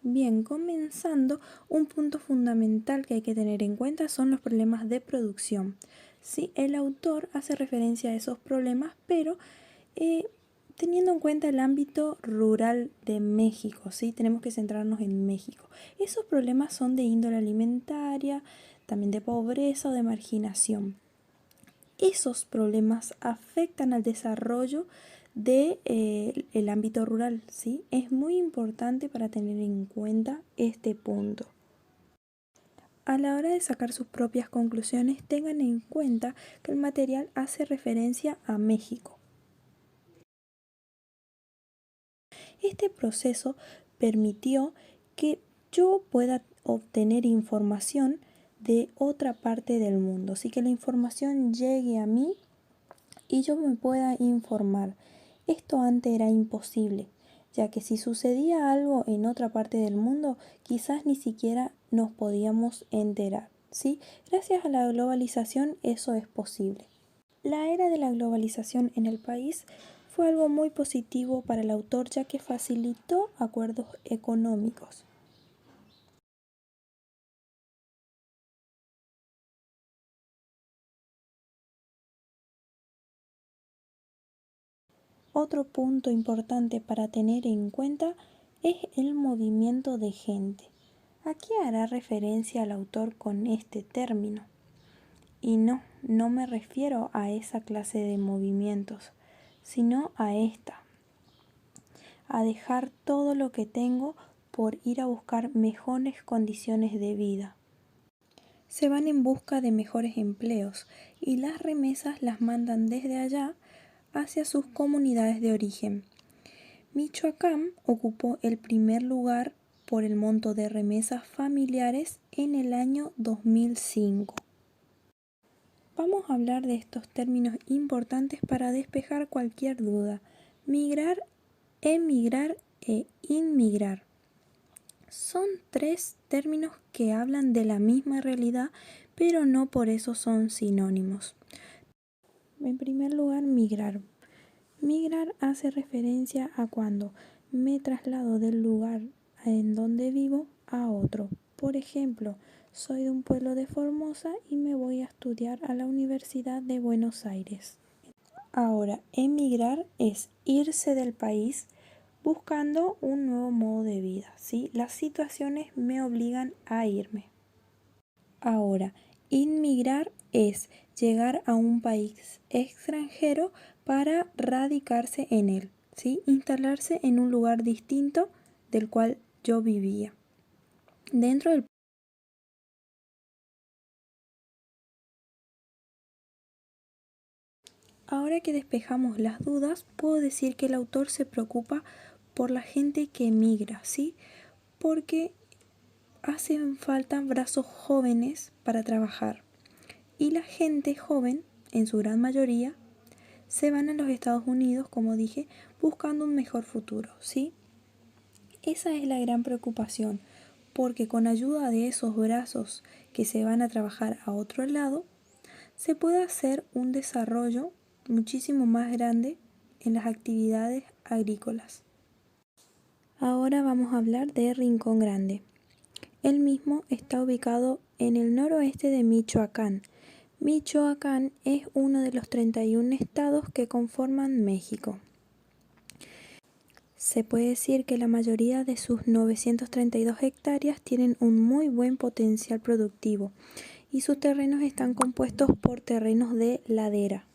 Bien, comenzando, un punto fundamental que hay que tener en cuenta son los problemas de producción. ¿Sí? El autor hace referencia a esos problemas, pero teniendo en cuenta el ámbito rural de México, ¿sí? Tenemos que centrarnos en México. Esos problemas son de índole alimentaria, también de pobreza o de marginación. Esos problemas afectan al desarrollo del ámbito rural, ¿sí? Es muy importante para tener en cuenta este punto. A la hora de sacar sus propias conclusiones, tengan en cuenta que el material hace referencia a México. Este proceso permitió que yo pueda obtener información de otra parte del mundo, así que la información llegue a mí y yo me pueda informar. Esto antes era imposible, ya que si sucedía algo en otra parte del mundo, quizás ni siquiera nos podíamos enterar, ¿sí? Gracias a la globalización eso es posible. La era de la globalización en el país fue algo muy positivo para el autor, ya que facilitó acuerdos económicos. Otro punto importante para tener en cuenta es el movimiento de gente. ¿A qué hará referencia el autor con este término? Y no me refiero a esa clase de movimientos, sino a esta, a dejar todo lo que tengo por ir a buscar mejores condiciones de vida. Se van en busca de mejores empleos y las remesas las mandan desde allá hacia sus comunidades de origen. Michoacán ocupó el primer lugar por el monto de remesas familiares en el año 2005. Vamos a hablar de estos términos importantes para despejar cualquier duda. Migrar, emigrar e inmigrar. Son tres términos que hablan de la misma realidad, pero no por eso son sinónimos. En primer lugar, migrar. Migrar hace referencia a cuando me traslado del lugar en donde vivo a otro. Por ejemplo, soy de un pueblo de Formosa y me voy a estudiar a la Universidad de Buenos Aires. Ahora, emigrar es irse del país buscando un nuevo modo de vida, ¿sí? Las situaciones me obligan a irme. Ahora, inmigrar es llegar a un país extranjero para radicarse en él, ¿sí? Instalarse en un lugar distinto del cual yo vivía. Dentro del Ahora que despejamos las dudas, puedo decir que el autor se preocupa por la gente que emigra, ¿sí? Porque hacen falta brazos jóvenes para trabajar. Y la gente joven, en su gran mayoría, se van a los Estados Unidos, como dije, buscando un mejor futuro, ¿sí? Esa es la gran preocupación, porque con ayuda de esos brazos que se van a trabajar a otro lado, se puede hacer un desarrollo muchísimo más grande en las actividades agrícolas. Ahora vamos a hablar de Rincón Grande. El mismo está ubicado en el noroeste de Michoacán. Michoacán es uno de los 31 estados que conforman México. Se puede decir que la mayoría de sus 932 hectáreas tienen un muy buen potencial productivo y sus terrenos están compuestos por terrenos de ladera.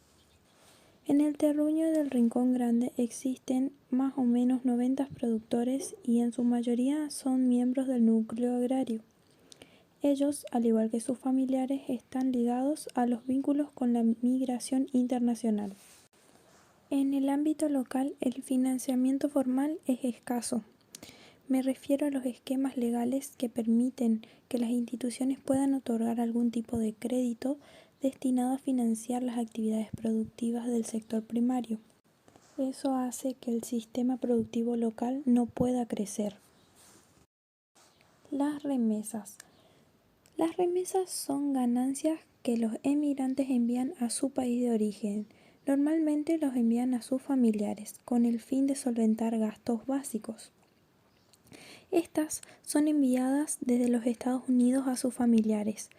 En el terruño del Rincón Grande existen más o menos 90 productores y en su mayoría son miembros del núcleo agrario. Ellos, al igual que sus familiares, están ligados a los vínculos con la migración internacional. En el ámbito local, el financiamiento formal es escaso. Me refiero a los esquemas legales que permiten que las instituciones puedan otorgar algún tipo de crédito destinado a financiar las actividades productivas del sector primario. Eso hace que el sistema productivo local no pueda crecer. Las remesas. Las remesas son ganancias que los emigrantes envían a su país de origen. Normalmente los envían a sus familiares con el fin de solventar gastos básicos. Estas son enviadas desde los Estados Unidos a sus familiares.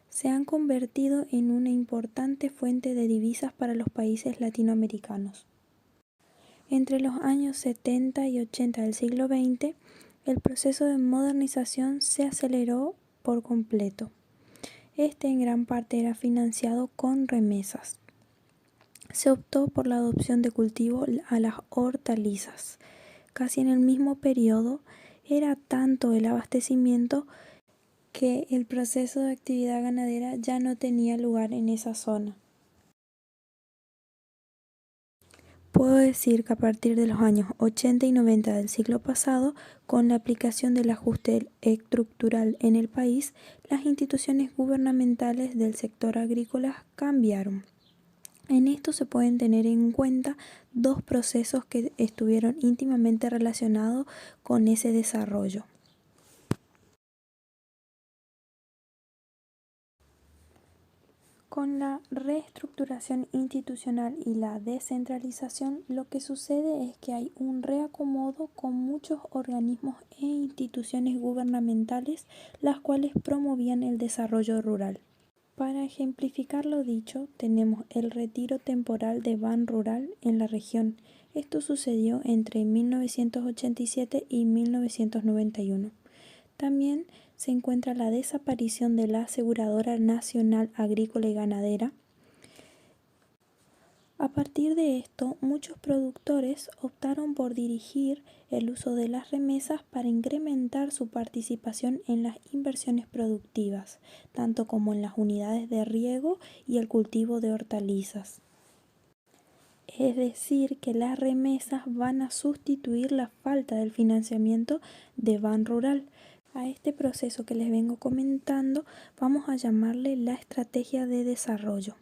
Se han convertido en una importante fuente de divisas para los países latinoamericanos. Entre los años 70 y 80 del siglo XX, el proceso de modernización se aceleró por completo. Este en gran parte era financiado con remesas. Se optó por la adopción de cultivo a las hortalizas. Casi en el mismo periodo, era tanto el abastecimiento que el proceso de actividad ganadera ya no tenía lugar en esa zona. Puedo decir que a partir de los años 80 y 90 del siglo pasado, con la aplicación del ajuste estructural en el país, las instituciones gubernamentales del sector agrícola cambiaron. En esto se pueden tener en cuenta dos procesos que estuvieron íntimamente relacionados con ese desarrollo. Con la reestructuración institucional y la descentralización, lo que sucede es que hay un reacomodo con muchos organismos e instituciones gubernamentales, las cuales promovían el desarrollo rural. Para ejemplificar lo dicho, tenemos el retiro temporal de Ban Rural en la región. Esto sucedió entre 1987 y 1991. También se encuentra la desaparición de la Aseguradora Nacional Agrícola y Ganadera. A partir de esto, muchos productores optaron por dirigir el uso de las remesas para incrementar su participación en las inversiones productivas, tanto como en las unidades de riego y el cultivo de hortalizas. Es decir, que las remesas van a sustituir la falta del financiamiento de Ban Rural. A este proceso que les vengo comentando vamos a llamarle la estrategia de desarrollo,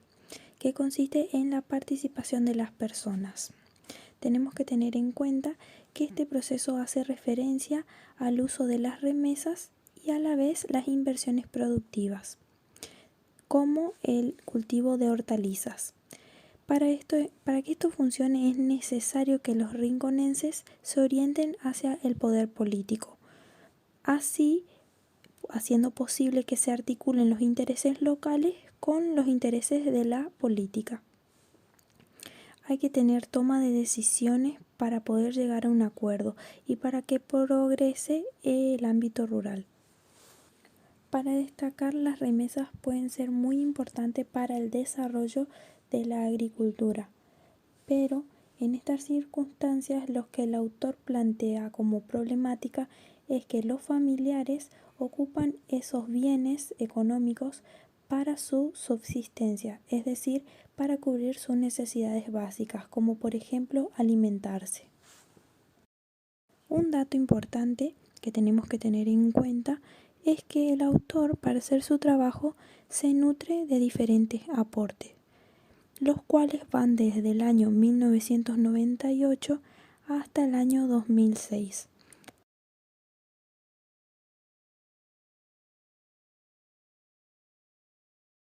que consiste en la participación de las personas. Tenemos que tener en cuenta que este proceso hace referencia al uso de las remesas y a la vez las inversiones productivas, como el cultivo de hortalizas. Para que esto funcione es necesario que los rinconenses se orienten hacia el poder político, así haciendo posible que se articulen los intereses locales con los intereses de la política. Hay que tener toma de decisiones para poder llegar a un acuerdo y para que progrese el ámbito rural. Para destacar, las remesas pueden ser muy importantes para el desarrollo de la agricultura, pero en estas circunstancias lo que el autor plantea como problemática es que los familiares ocupan esos bienes económicos para su subsistencia, es decir, para cubrir sus necesidades básicas, como por ejemplo alimentarse. Un dato importante que tenemos que tener en cuenta es que el autor, para hacer su trabajo, se nutre de diferentes aportes, los cuales van desde el año 1998 hasta el año 2006.